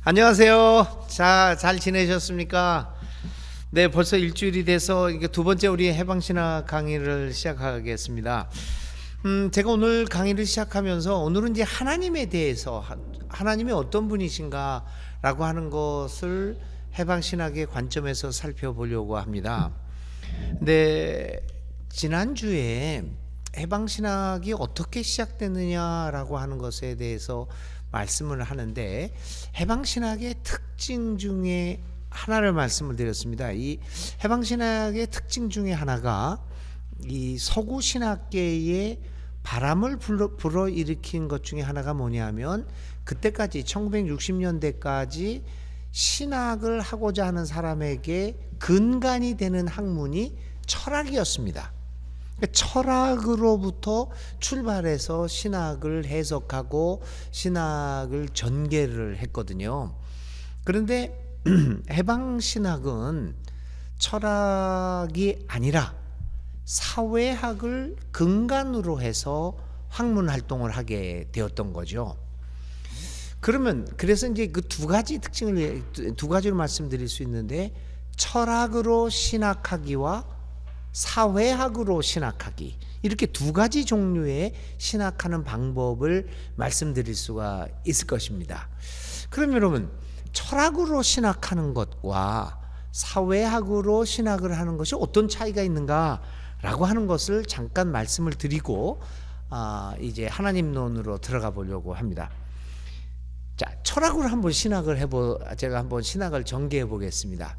안녕하세요. 자, 잘 지내셨습니까? 네, 벌써 일주일이 돼서 이게 두 번째 우리 해방신학 강의를 시작하겠습니다. 제가 오늘 강의를 시작하면서 오늘은 이제 하나님에 대해서 하나님이 어떤 분이신가라고 하는 것을 해방신학의 관점에서 살펴보려고 합니다. 근데 지난주에 해방신학이 어떻게 시작됐느냐라고 하는 것에 대해서 말씀을 하는데, 해방신학의 특징 중에 하나를 말씀을 드렸습니다. 이 해방신학의 특징 중에 하나가 이 서구신학계에 바람을 불어일으킨 것 중에 하나가 뭐냐면, 그때까지 1960년대까지 신학을 하고자 하는 사람에게 근간이 되는 학문이 철학이었습니다. 철학으로부터 출발해서 신학을 해석하고 신학을 전개를 했거든요. 그런데 해방신학은 철학이 아니라 사회학을 근간으로 해서 학문 활동을 하게 되었던 거죠. 그래서 이제 그 두 가지 특징을 두 가지로 말씀드릴 수 있는데, 철학으로 신학하기와 사회학으로 신학하기, 이렇게 두 가지 종류의 신학하는 방법을 말씀드릴 수가 있을 것입니다. 그럼 여러분, 철학으로 신학하는 것과 사회학으로 신학을 하는 것이 어떤 차이가 있는가라고 하는 것을 잠깐 말씀을 드리고 이제 하나님론으로 들어가 보려고 합니다. 자, 철학으로 한번 제가 한번 신학을 전개해 보겠습니다.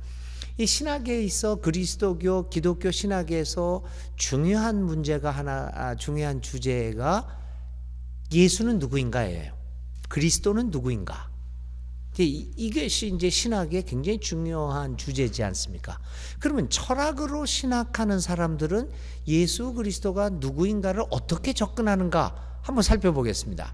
이 신학에 있어 그리스도교, 기독교 신학에서 중요한 문제가 중요한 주제가 예수는 누구인가예요. 그리스도는 누구인가. 이것이 이제 신학의 굉장히 중요한 주제지 않습니까? 그러면 철학으로 신학하는 사람들은 예수 그리스도가 누구인가를 어떻게 접근하는가 한번 살펴보겠습니다.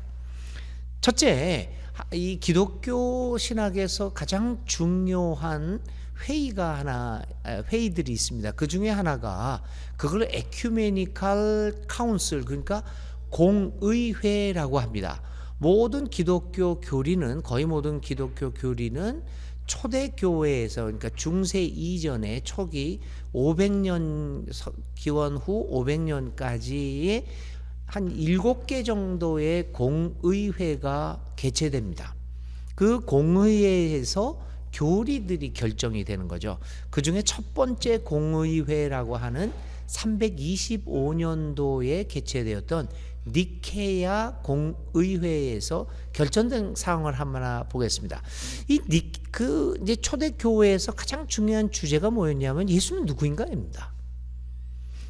첫째, 이 기독교 신학에서 가장 중요한 회의들이 있습니다. 그 중에 하나가 그걸 에큐메니컬 카운슬, 그러니까 공의회라고 합니다. 거의 모든 기독교 교리는 초대교회에서, 그러니까 중세 이전에 초기 500년 기원 후 500년까지의 한 7개 정도의 공의회가 개최됩니다. 그 공의회에서 교리들이 결정이 되는 거죠. 그 중에 첫 번째 공의회라고 하는 325년도에 개최되었던 니케야 공의회에서 결정된 사항을 한번 보겠습니다. 이제 초대교회에서 가장 중요한 주제가 뭐였냐면 예수는 누구인가입니다.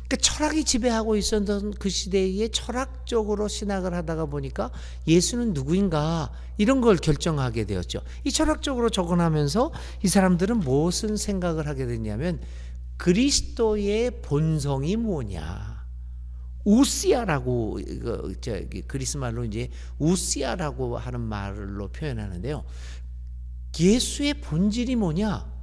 그러니까 철학이 지배하고 있었던 그 시대에 철학적으로 신학을 하다가 보니까 예수는 누구인가, 이런 걸 결정하게 되었죠. 이 철학적으로 접근하면서 이 사람들은 무슨 생각을 하게 됐냐면, 그리스도의 본성이 뭐냐, 우시아라고, 그리스 말로 이제 우시아라고 하는 말로 표현하는데요. 예수의 본질이 뭐냐?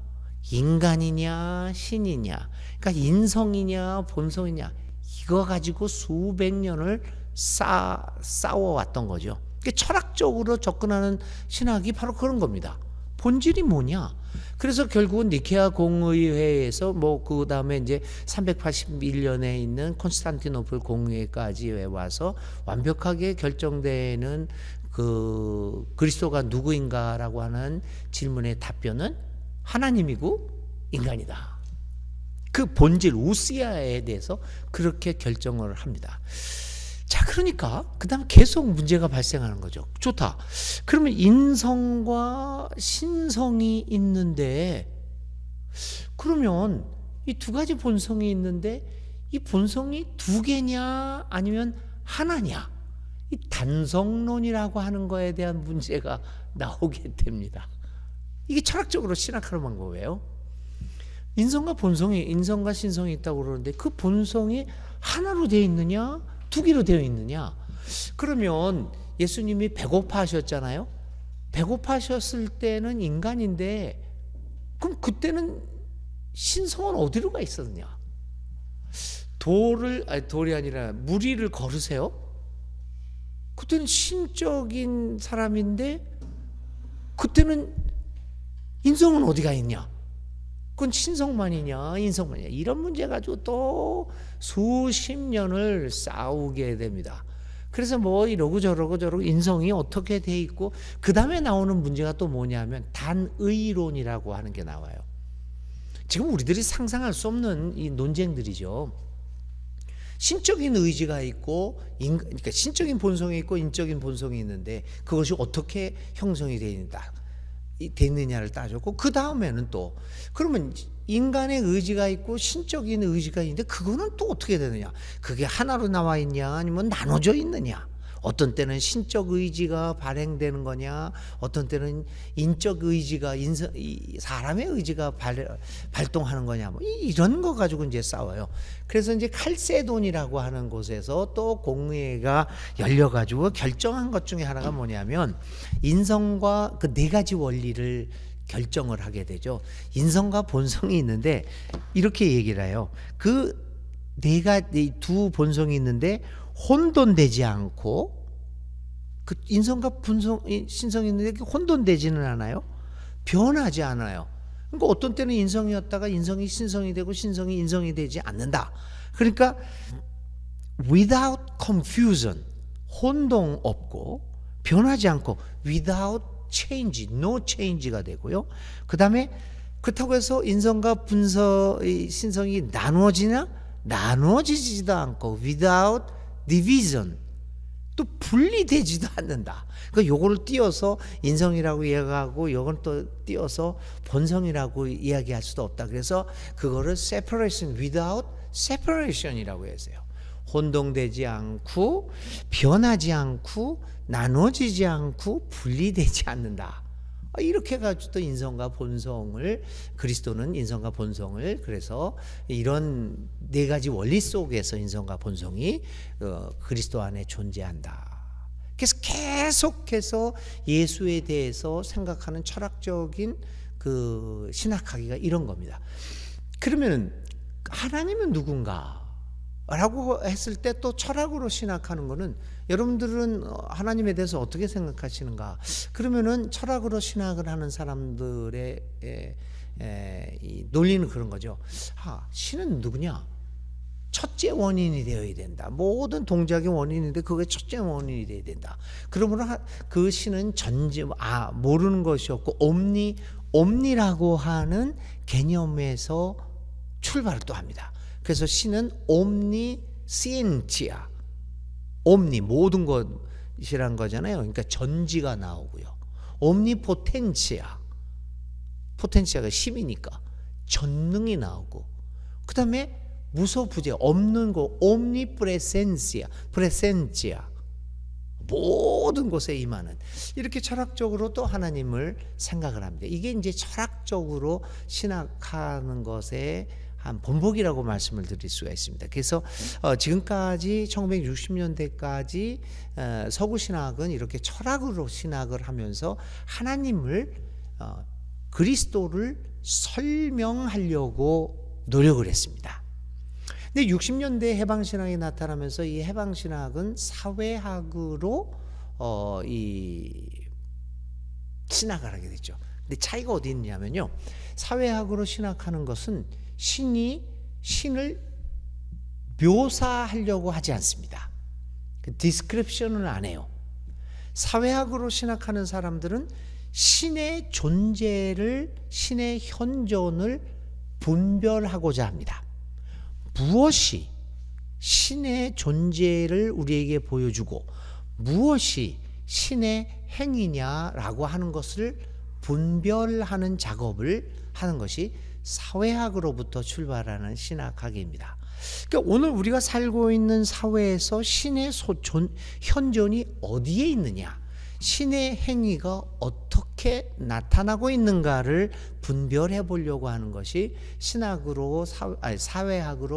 인간이냐 신이냐, 그러니까 인성이냐 본성이냐, 이거 가지고 수백 년을 싸워왔던 거죠. 그러니까 철학적으로 접근하는 신학이 바로 그런 겁니다. 본질이 뭐냐. 그래서 결국은 니케아 공의회에서 그 다음에 이제 381년에 있는 콘스탄티노플 공의회까지 와서 완벽하게 결정되는 그 그리스도가 누구인가라고 하는 질문의 답변은 하나님이고 인간이다. 그 본질 우시아에 대해서 그렇게 결정을 합니다. 자, 그러니까 그 다음 계속 문제가 발생하는 거죠. 좋다. 그러면 인성과 신성이 있는데, 그러면 이 두 가지 본성이 있는데 이 본성이 두 개냐 아니면 하나냐, 이 단성론이라고 하는 거에 대한 문제가 나오게 됩니다. 이게 철학적으로 신학하는 방법이에요. 인성과 신성이 있다고 그러는데, 그 본성이 하나로 되어 있느냐 두 개로 되어 있느냐. 그러면 예수님이 배고파하셨잖아요. 배고파하셨을 때는 인간인데, 그럼 그때는 신성은 어디로 가 있었느냐. 돌이 아니라 무리를 걸으세요? 그때는 신적인 사람인데 그때는 인성은 어디가 있냐? 그건 신성만이냐 인성만이냐 이런 문제 가지고 또 수십 년을 싸우게 됩니다. 그래서 뭐 이러고 저러고 인성이 어떻게 돼 있고 그 다음에 나오는 문제가 또 뭐냐면 단의론이라고 하는 게 나와요. 지금 우리들이 상상할 수 없는 이 논쟁들이죠. 신적인 의지가 있고 그러니까 신적인 본성이 있고 인적인 본성이 있는데 그것이 어떻게 형성이 되느냐를 따졌고 그 다음에는 또 그러면 인간의 의지가 있고 신적인 의지가 있는데 그거는 또 어떻게 되느냐? 그게 하나로 나와 있냐 아니면 나눠져 있느냐? 어떤 때는 신적 의지가 발행되는 거냐, 어떤 때는 인적 의지가 사람의 의지가 발동하는 거냐, 뭐 이런 거 가지고 이제 싸워요. 그래서 이제 칼세돈이라고 하는 곳에서 또 공의회가 열려가지고 결정한 것 중에 하나가 뭐냐면 인성과 그 네 가지 원리를 결정을 하게 되죠. 인성과 본성이 있는데 이렇게 얘기를 해요. 그 네 가지 두 본성이 있는데 혼돈되지 않고 그 인성과 신성이 있는데 혼돈되지는 않아요. 변하지 않아요. 그러니까 어떤 때는 인성이었다가 인성이 신성이 되고 신성이 인성이 되지 않는다. 그러니까 without confusion 혼동 없고 변하지 않고 without change, no change가 되고요. 그 다음에 그렇다고 해서 인성과 신성이 나누어지지도 않고 without division 또 분리되지도 않는다. 그러니까 요거를 띄어서 인성이라고 이야기하고 요건 또 띄어서 본성이라고 이야기할 수도 없다. 그래서 그거를 separation without separation이라고 했어요. 혼동되지 않고 변하지 않고 나눠지지 않고 분리되지 않는다. 이렇게 가지고 또 인성과 본성을 그리스도는 인성과 본성을 그래서 이런 네 가지 원리 속에서 인성과 본성이 그리스도 안에 존재한다. 그래서 계속해서 예수에 대해서 생각하는 철학적인 그 신학하기가 이런 겁니다. 그러면 하나님은 누군가? 라고 했을 때 또 철학으로 신학하는 거는 여러분들은 하나님에 대해서 어떻게 생각하시는가? 그러면은 철학으로 신학을 하는 사람들의 이 논리는 그런 거죠. 신은 누구냐? 첫째 원인이 되어야 된다. 모든 동작의 원인인데 그게 첫째 원인이 되어야 된다. 그러므로 그 신은 모르는 것이 없고 옴니라고 하는 개념에서 출발을 또 합니다. 그래서 신은 옴니시엔티아, 옴니 모든 것이란 거잖아요. 그러니까 전지가 나오고요. 옴니포텐치아, 포텐치아가 힘이니까 전능이 나오고, 그 다음에 무소부재 없는 거 옴니프레센시아, 프레센치아 모든 곳에 임하는 이렇게 철학적으로 또 하나님을 생각을 합니다. 이게 이제 철학적으로 신학하는 것에 한 본보기라고 말씀을 드릴 수가 있습니다. 그래서 지금까지 1960년대까지 서구 신학은 이렇게 철학으로 신학을 하면서 하나님을 그리스도를 설명하려고 노력을 했습니다. 근데 60년대 해방신학이 나타나면서 이 해방신학은 사회학으로 이 신학을 하게 됐죠. 근데 차이가 어디 있냐면요, 사회학으로 신학하는 것은 신을 묘사하려고 하지 않습니다. 디스크립션을 안 해요. 사회학으로 신학하는 사람들은 신의 존재를, 신의 현존을 분별하고자 합니다. 무엇이 신의 존재를 우리에게 보여주고 무엇이 신의 행위냐라고 하는 것을 분별하는 작업을 하는 것이 사회학으로부터 출발하는 신학학입니다. 그러니까 오늘 우리가 살고 있는 사회에서 신의 현존이 어디에 있느냐, 신의 행위가 어떻게 나타나고 있는가를 분별해 보려고 하는 것이 사회학으로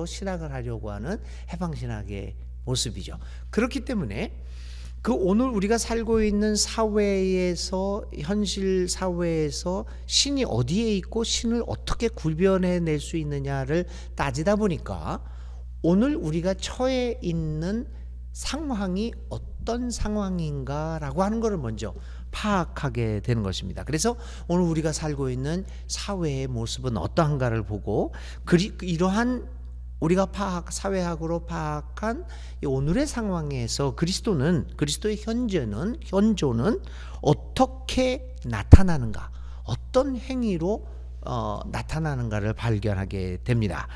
신학을 하려고 하는 해방신학의 모습이죠. 그렇기 때문에 오늘 우리가 살고 있는 사회에서, 현실 사회에서 신이 어디에 있고 신을 어떻게 구별해낼 수 있느냐를 따지다 보니까 오늘 우리가 처해 있는 상황이 어떤 상황인가라고 하는 것을 먼저 파악하게 되는 것입니다. 그래서 오늘 우리가 살고 있는 사회의 모습은 어떠한가를 보고 이러한 우리가 사회학으로 파악한 이 오늘의 상황에서 그리스도의 현존은 어떻게 나타나는가, 어떤 행위로 나타나는가를 발견하게 됩니다.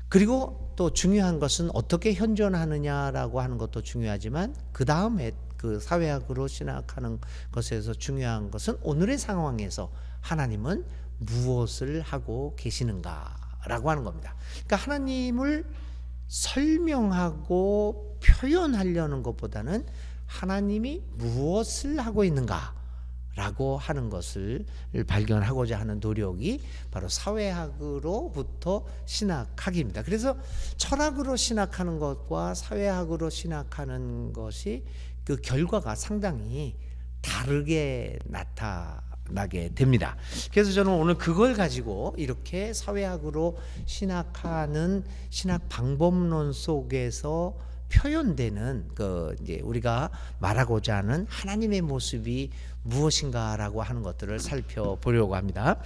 그리고 또 중요한 것은 어떻게 현존하느냐라고 하는 것도 중요하지만 그 다음에 그 사회학으로 생각하는 것에서 중요한 것은 오늘의 상황에서 하나님은 무엇을 하고 계시는가라고 하는 겁니다. 그러니까 하나님을 설명하고 표현하려는 것보다는 하나님이 무엇을 하고 있는가라고 하는 것을 발견하고자 하는 노력이 바로 사회학으로부터 신학학입니다. 그래서 철학으로 신학하는 것과 사회학으로 신학하는 것이 그 결과가 상당히 다르게 나타나게 됩니다. 그래서 저는 오늘 그걸 가지고 이렇게 사회학으로 신학하는 신학 방법론 속에서 표현되는 이제 우리가 말하고자 하는 하나님의 모습이 무엇인가라고 하는 것들을 살펴보려고 합니다.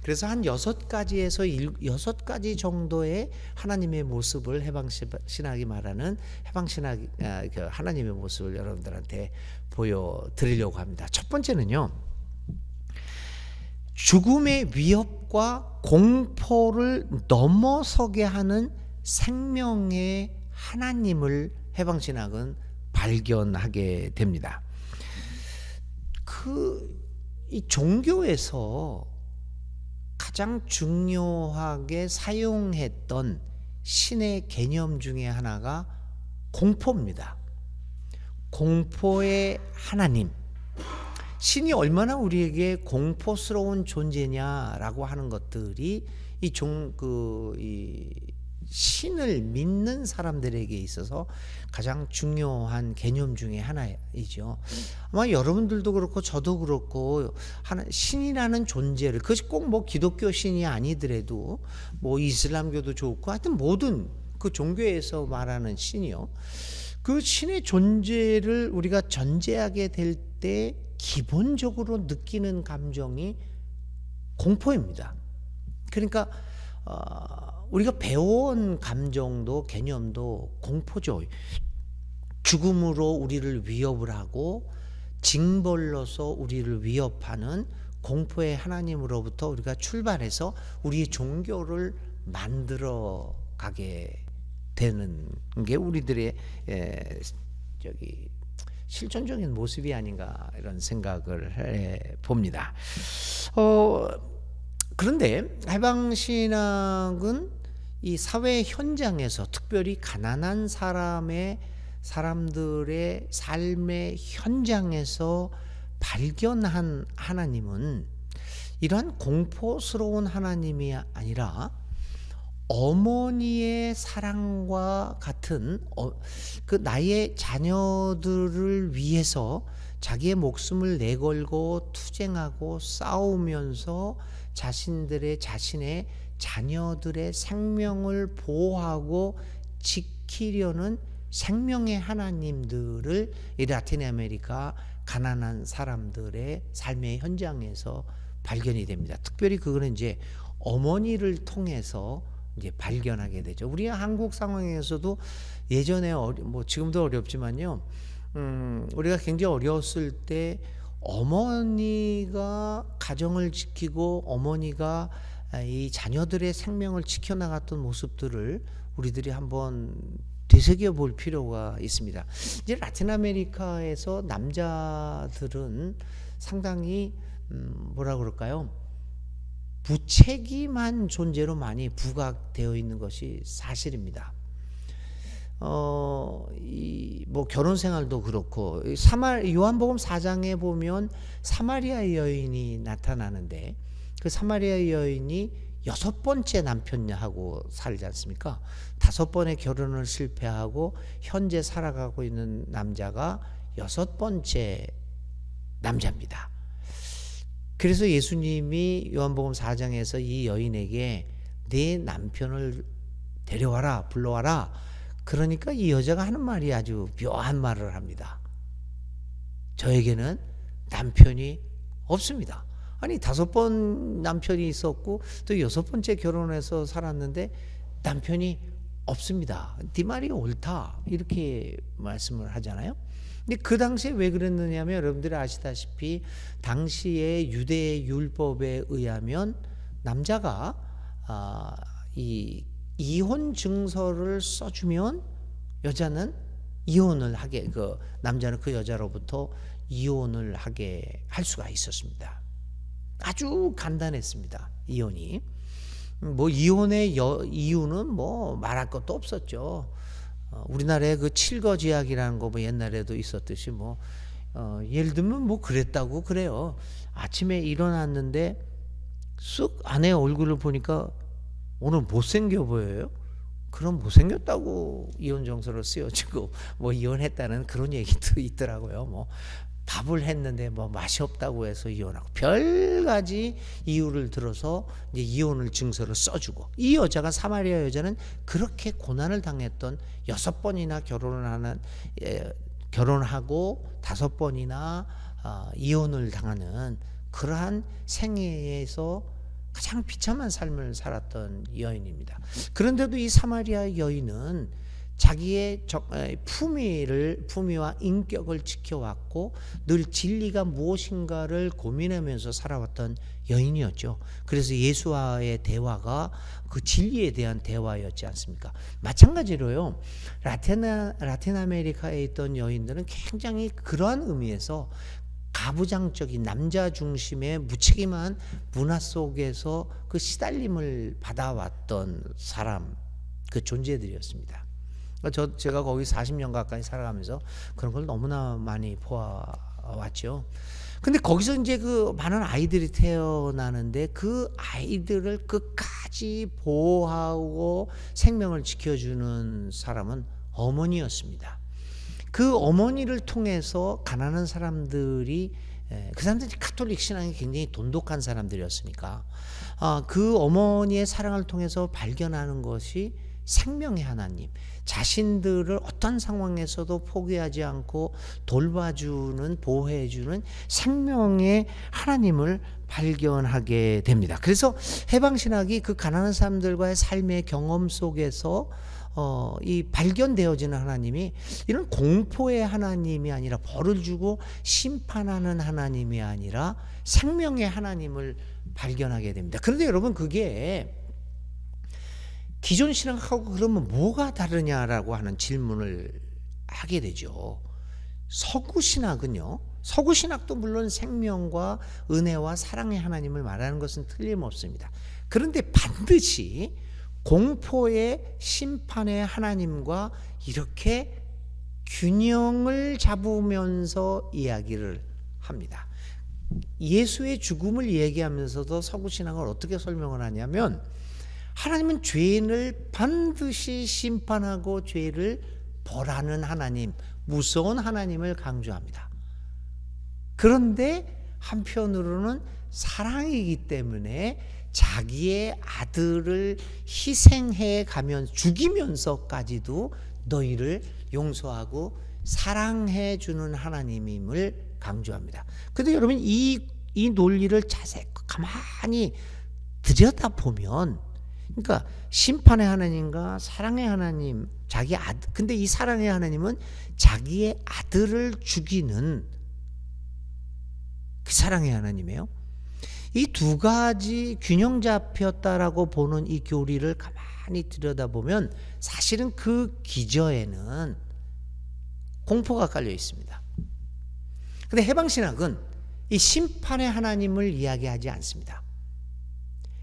그래서 한 6가지에서 6가지 정도의 하나님의 모습을 해방신학이 말하는 해방신학 하나님의 모습을 여러분들한테 보여드리려고 합니다. 첫 번째는요, 죽음의 위협과 공포를 넘어서게 하는 생명의 하나님을 해방신학은 발견하게 됩니다. 이 종교에서 가장 중요하게 사용했던 신의 개념 중에 하나가 공포입니다. 공포의 하나님. 신이 얼마나 우리에게 공포스러운 존재냐라고 하는 것들이 이 신을 믿는 사람들에게 있어서 가장 중요한 개념 중에 하나이죠. 아마 여러분들도 그렇고 저도 그렇고 신이라는 존재를, 그것이 꼭 뭐 기독교 신이 아니더라도 뭐 이슬람교도 좋고 하여튼 모든 그 종교에서 말하는 신이요, 그 신의 존재를 우리가 전제하게 될 때 기본적으로 느끼는 감정이 공포입니다. 그러니까 우리가 배워온 감정도 개념도 공포죠. 죽음으로 우리를 위협을 하고 징벌로서 우리를 위협하는 공포의 하나님으로부터 우리가 출발해서 우리의 종교를 만들어 가게 되는 게 우리들의 실존적인 모습이 아닌가 이런 생각을 해 봅니다. 그런데 해방신학은 이 사회 현장에서 특별히 가난한 사람들의 삶의 현장에서 발견한 하나님은 이러한 공포스러운 하나님이 아니라 어머니의 사랑과 같은 그 나의 자녀들을 위해서 자기의 목숨을 내걸고 투쟁하고 싸우면서 자신의 자녀들의 생명을 보호하고 지키려는 생명의 하나님들을 이 라틴 아메리카 가난한 사람들의 삶의 현장에서 발견이 됩니다. 특별히 그거는 이제 어머니를 통해서 이제 발견하게 되죠. 우리 한국 상황에서도 예전에 뭐 지금도 어렵지만요, 우리가 굉장히 어려웠을 때 어머니가 가정을 지키고 어머니가 이 자녀들의 생명을 지켜나갔던 모습들을 우리들이 한번 되새겨 볼 필요가 있습니다. 이제 라틴 아메리카에서 남자들은 상당히 뭐라 그럴까요? 무책임한 존재로 많이 부각되어 있는 것이 사실입니다. 뭐 결혼 생활도 그렇고 요한복음 4장에 보면 사마리아 여인이 나타나는데 그 사마리아 여인이 6번째 남편하고 살지 않습니까? 5번의 결혼을 실패하고 현재 살아가고 있는 남자가 6번째 남자입니다. 그래서 예수님이 요한복음 4장에서 이 여인에게 네 남편을 데려와라, 불러와라, 그러니까 이 여자가 하는 말이 아주 묘한 말을 합니다. 저에게는 남편이 없습니다. 아니 5번 남편이 있었고 또 6번째 결혼해서 살았는데 남편이 없습니다. 네 말이 옳다 이렇게 말씀을 하잖아요. 근데 그 당시에 왜 그랬느냐면 여러분들이 아시다시피 당시의 유대 율법에 의하면 남자가 이 이혼 증서를 써주면 여자는 이혼을 하게, 그 남자는 그 여자로부터 이혼을 하게 할 수가 있었습니다. 아주 간단했습니다. 이혼이. 뭐 이혼의 이유는 뭐 말할 것도 없었죠. 우리나라에 그 칠거지약이라는 거 뭐 옛날에도 있었듯이 뭐 예를 들면 뭐 그랬다고 그래요. 아침에 일어났는데 쓱 아내 얼굴을 보니까 오늘 못생겨 보여요. 그럼 못생겼다고 이혼 정서를 쓰여지고 뭐 이혼했다는 그런 얘기도 있더라고요. 뭐 밥을 했는데 뭐 맛이 없다고 해서 이혼하고 별가지 이유를 들어서 이제 이혼을 증서를 써주고, 이 여자가 사마리아 여자는 그렇게 고난을 당했던 6번이나 결혼하고 5번이나 이혼을 당하는 그러한 생애에서 가장 비참한 삶을 살았던 여인입니다. 그런데도 이 사마리아 여인은 자기의 품위와 인격을 지켜왔고 늘 진리가 무엇인가를 고민하면서 살아왔던 여인이었죠. 그래서 예수와의 대화가 그 진리에 대한 대화였지 않습니까? 마찬가지로요, 라틴 아메리카에 있던 여인들은 굉장히 그러한 의미에서 가부장적인 남자 중심의 무책임한 문화 속에서 그 시달림을 받아왔던 사람, 그 존재들이었습니다. 제가 거기 40년 가까이 살아가면서 그런 걸 너무나 많이 보아왔죠. 근데 거기서 이제 그 많은 아이들이 태어나는데 그 아이들을 끝까지 보호하고 생명을 지켜주는 사람은 어머니였습니다. 그 어머니를 통해서 가난한 사람들이, 그 사람들이 카톨릭 신앙이 굉장히 돈독한 사람들이었으니까 그 어머니의 사랑을 통해서 발견하는 것이 생명의 하나님, 자신들을 어떤 상황에서도 포기하지 않고 돌봐주는, 보호해주는 생명의 하나님을 발견하게 됩니다. 그래서 해방신학이 그 가난한 사람들과의 삶의 경험 속에서 이 발견되어지는 하나님이 이런 공포의 하나님이 아니라 벌을 주고 심판하는 하나님이 아니라 생명의 하나님을 발견하게 됩니다. 그런데 여러분, 그게 기존 신학하고 그러면 뭐가 다르냐라고 하는 질문을 하게 되죠. 서구 신학은요, 서구 신학도 물론 생명과 은혜와 사랑의 하나님을 말하는 것은 틀림없습니다. 그런데 반드시 공포의 심판의 하나님과 이렇게 균형을 잡으면서 이야기를 합니다. 예수의 죽음을 얘기하면서도 서구신학을 어떻게 설명을 하냐면, 하나님은 죄인을 반드시 심판하고 죄를 벌하는 하나님, 무서운 하나님을 강조합니다. 그런데 한편으로는 사랑이기 때문에 자기의 아들을 희생해 가면 죽이면서까지도 너희를 용서하고 사랑해 주는 하나님임을 강조합니다. 근데 여러분, 이 논리를 자세히 가만히 들여다보면, 그러니까 심판의 하나님과 사랑의 하나님, 자기 아들, 근데 이 사랑의 하나님은 자기의 아들을 죽이는 그 사랑의 하나님이에요. 이 두 가지 균형 잡혔다라고 보는 이 교리를 가만히 들여다보면 사실은 그 기저에는 공포가 깔려 있습니다. 근데 해방신학은 이 심판의 하나님을 이야기하지 않습니다.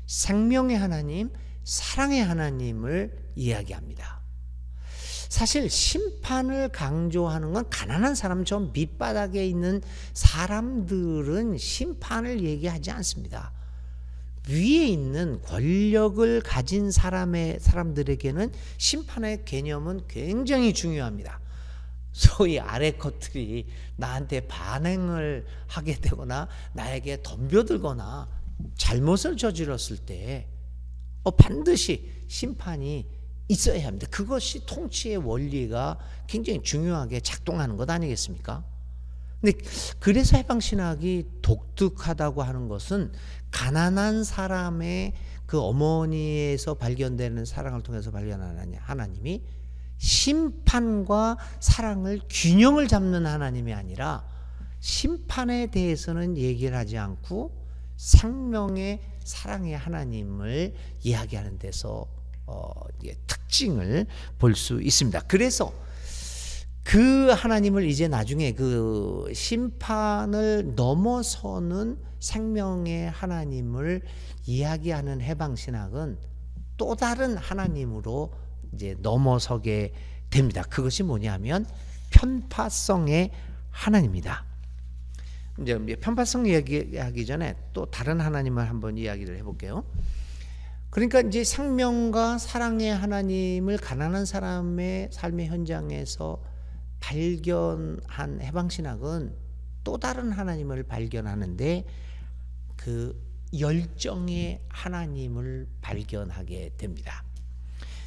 생명의 하나님, 사랑의 하나님을 이야기합니다. 사실 심판을 강조하는 건 가난한 사람처럼 밑바닥에 있는 사람들은 심판을 얘기하지 않습니다. 위에 있는 권력을 가진 사람들에게는 심판의 개념은 굉장히 중요합니다. 소위 아래 것들이 나한테 반응을 하게 되거나 나에게 덤벼들거나 잘못을 저질렀을 때 반드시 심판이 있어야 합니다. 그것이 통치의 원리가 굉장히 중요하게 작동하는 것 아니겠습니까? 근데 그래서 해방신학이 독특하다고 하는 것은 가난한 사람의 그 어머니에서 발견되는 사랑을 통해서 발견하는 하나님이 심판과 사랑을 균형을 잡는 하나님이 아니라 심판에 대해서는 얘기를 하지 않고 생명의 사랑의 하나님을 이야기하는 데서 특징을 볼 수 있습니다. 그래서 그 하나님을 이제 나중에 그 심판을 넘어서는 생명의 하나님을 이야기하는 해방신학은 또 다른 하나님으로 이제 넘어서게 됩니다. 그것이 뭐냐면 편파성의 하나님입니다. 이제 편파성 이야기하기 전에 또 다른 하나님을 한번 이야기를 해볼게요. 그러니까 이제 생명과 사랑의 하나님을 가난한 사람의 삶의 현장에서 발견한 해방신학은 또 다른 하나님을 발견하는데 그 열정의 하나님을 발견하게 됩니다.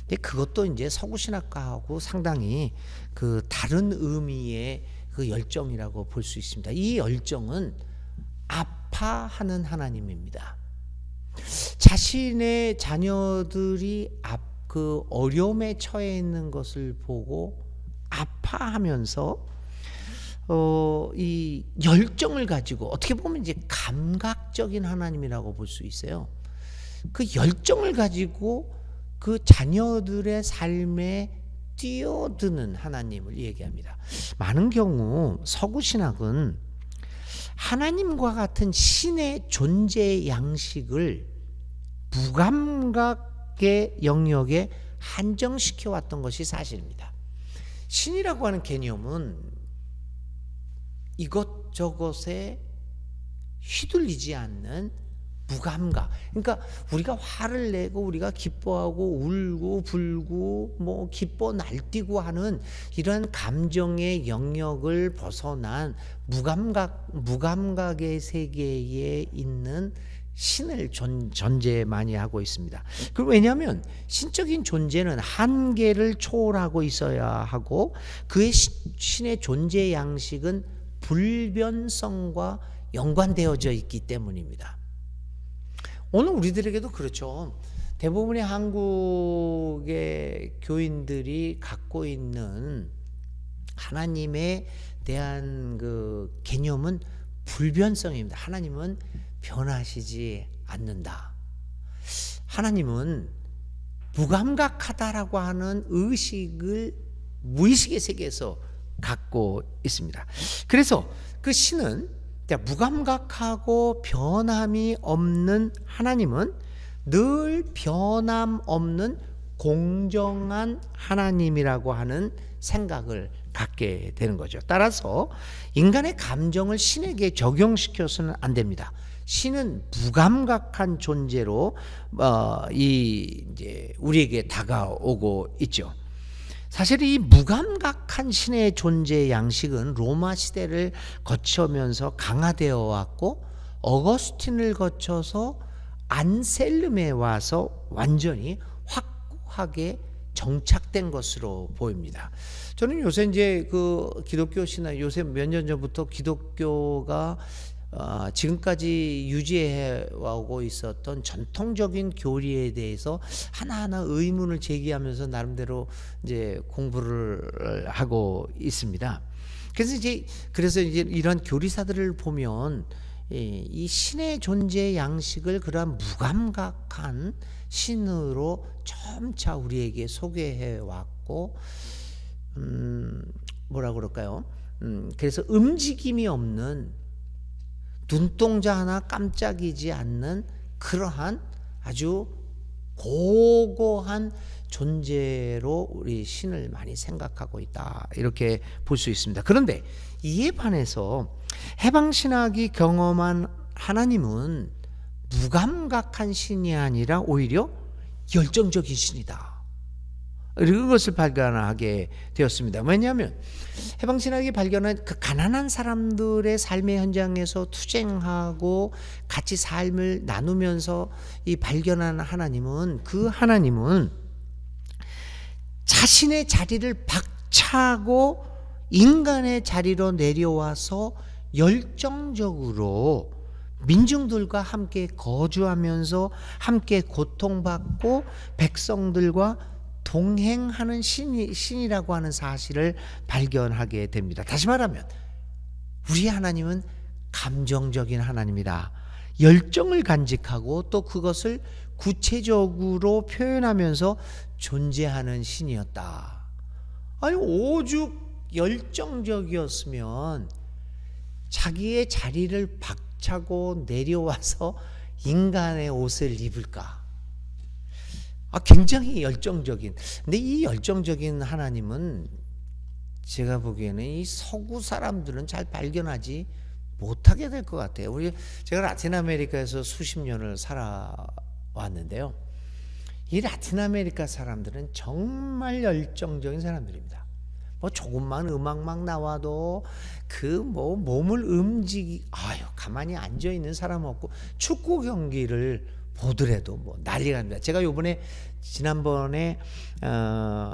근데 그것도 이제 서구신학과하고 상당히 그 다른 의미의 그 열정이라고 볼 수 있습니다. 이 열정은 아파하는 하나님입니다. 자신의 자녀들이 그 어려움에 처해 있는 것을 보고 아파하면서 이 열정을 가지고 어떻게 보면 이제 감각적인 하나님이라고 볼 수 있어요. 그 열정을 가지고 그 자녀들의 삶에 뛰어드는 하나님을 얘기합니다. 많은 경우 서구 신학은 하나님과 같은 신의 존재 양식을 무감각의 영역에 한정시켜 왔던 것이 사실입니다. 신이라고 하는 개념은 이것저것에 휘둘리지 않는 무감각. 그러니까 우리가 화를 내고 우리가 기뻐하고 울고 불고 뭐 기뻐 날뛰고 하는 이런 감정의 영역을 벗어난 무감각의 세계에 있는 신을 전제 많이 하고 있습니다. 왜냐하면 신적인 존재는 한계를 초월하고 있어야 하고 그의 신의 존재 양식은 불변성과 연관되어져 있기 때문입니다. 오늘 우리들에게도 그렇죠. 대부분의 한국의 교인들이 갖고 있는 하나님에 대한 그 개념은 불변성입니다. 하나님은 변하시지 않는다. 하나님은 무감각하다라고 하는 의식을 무의식의 세계에서 갖고 있습니다. 그래서 그 신은 무감각하고 변함이 없는 하나님은 늘 변함 없는 공정한 하나님이라고 하는 생각을 갖게 되는 거죠. 따라서 인간의 감정을 신에게 적용시켜서는 안 됩니다. 신은 무감각한 존재로 이제 우리에게 다가오고 있죠. 사실 이 무감각한 신의 존재 양식은 로마 시대를 거쳐면서 강화되어 왔고 어거스틴을 거쳐서 안셀름에 와서 완전히 확고하게 정착된 것으로 보입니다. 저는 요새 이제 그 기독교 신학 요새 몇 년 전부터 기독교가 지금까지 유지해 오고 있었던 전통적인 교리에 대해서 하나하나 의문을 제기하면서 나름대로 이제 공부를 하고 있습니다. 그래서 이제 이런 교리사들을 보면 이 신의 존재 양식을 그러한 무감각한 신으로 점차 우리에게 소개해 왔고, 뭐라 그럴까요? 그래서 움직임이 없는 눈동자 하나 깜짝이지 않는 그러한 아주 고고한 존재로 우리 신을 많이 생각하고 있다, 이렇게 볼 수 있습니다. 그런데 이에 반해서 해방신학이 경험한 하나님은 무감각한 신이 아니라 오히려 열정적인 신이다, 이런 것을 발견하게 되었습니다. 왜냐하면 해방신학이 발견한 그 가난한 사람들의 삶의 현장에서 투쟁하고 같이 삶을 나누면서 이 발견한 하나님은, 그 하나님은 자신의 자리를 박차고 인간의 자리로 내려와서 열정적으로 민중들과 함께 거주하면서 함께 고통받고 백성들과 동행하는 신이라고 하는 사실을 발견하게 됩니다. 다시 말하면 우리 하나님은 감정적인 하나님이다. 열정을 간직하고 또 그것을 구체적으로 표현하면서 존재하는 신이었다. 아니, 오죽 열정적이었으면 자기의 자리를 박차고 내려와서 인간의 옷을 입을까? 굉장히 열정적인. 근데 이 열정적인 하나님은 제가 보기에는 이 서구 사람들은 잘 발견하지 못하게 될 것 같아요. 제가 라틴 아메리카에서 수십 년을 살아왔는데요. 이 라틴 아메리카 사람들은 정말 열정적인 사람들입니다. 뭐 조금만 음악만 나와도 몸을 가만히 앉아 있는 사람 없고, 축구 경기를 보더라도 뭐 난리가 납니다. 제가 지난번에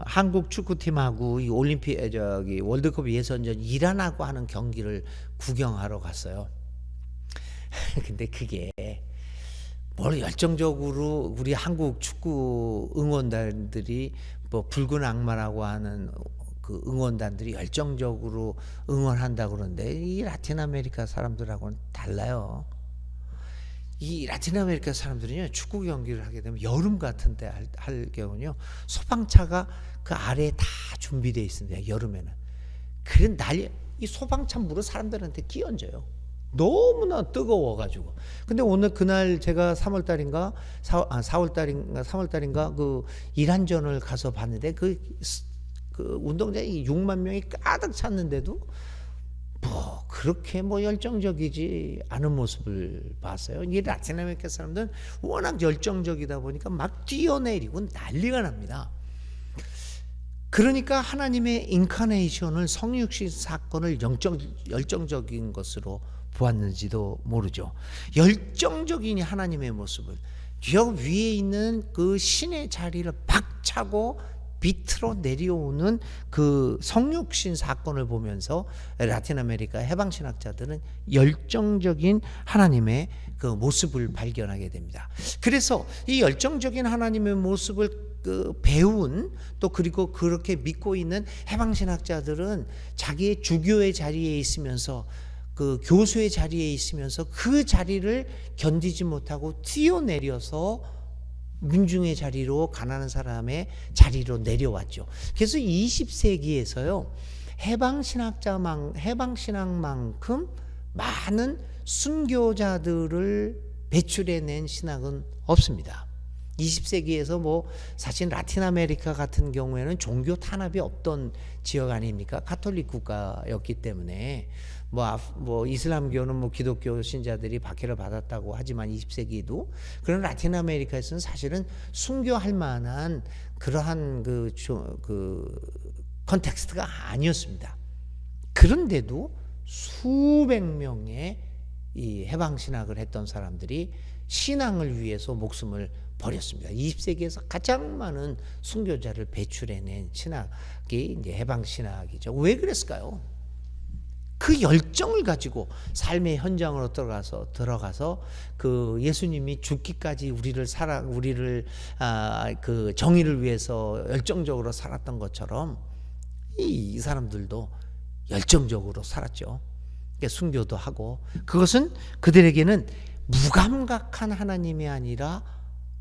한국 축구팀하고 이 월드컵 예선전 이란하고 하는 경기를 구경하러 갔어요. 근데 그게 열정적으로 우리 한국 축구 응원단들이 뭐 붉은 악마라고 하는 그 응원단들이 열정적으로 응원한다고 그러는데 이 라틴 아메리카 사람들하고는 달라요. 이 라틴 아메리카 사람들은요, 축구 경기를 하게 되면 여름 같은 데 할 경우는요, 소방차가 그 아래에 다 준비되어 있습니다. 여름에는. 그런 이 소방차 물을 사람들한테 끼얹어요. 너무나 뜨거워가지고. 근데 그날 제가 4월달인가 그 이란전을 가서 봤는데 그 운동장이 6만 명이 가득 찼는데도 그렇게 열정적이지 않은 모습을 봤어요. 이 라틴 아메리카 사람들은 워낙 열정적이다 보니까 막 뛰어내리고 난리가 납니다. 그러니까 하나님의 인카네이션을, 성육신 사건을 열정적인 것으로 보았는지도 모르죠. 열정적인 하나님의 모습을, 저 위에 있는 그 신의 자리를 박차고 밑으로 내려오는 그 성육신 사건을 보면서 라틴 아메리카 해방신학자들은 열정적인 하나님의 그 모습을 발견하게 됩니다. 그래서 이 열정적인 하나님의 모습을 배운, 또 그리고 그렇게 믿고 있는 해방신학자들은 자기의 주교의 자리에 있으면서, 그 교수의 자리에 있으면서 그 자리를 견디지 못하고 뛰어내려서 민중의 자리로, 가난한 사람의 자리로 내려왔죠. 그래서 20세기에서요, 해방신학만큼 많은 순교자들을 배출해낸 신학은 없습니다. 20세기에서 사실 라틴 아메리카 같은 경우에는 종교 탄압이 없던 지역 아닙니까? 가톨릭 국가였기 때문에 이슬람교는 기독교 신자들이 박해를 받았다고 하지만 20세기에도 그런 라틴 아메리카에서는 사실은 순교할 만한 그러한 그 컨텍스트가 아니었습니다. 그런데도 수백 명의 이 해방신학을 했던 사람들이 신앙을 위해서 목숨을 버렸습니다. 20세기에서 가장 많은 순교자를 배출해낸 신학이 이제 해방신학이죠. 왜 그랬을까요? 그 열정을 가지고 삶의 현장으로 들어가서 그 예수님이 죽기까지 우리를 그 정의를 위해서 열정적으로 살았던 것처럼 이 사람들도 열정적으로 살았죠. 순교도 하고, 그것은 그들에게는 무감각한 하나님이 아니라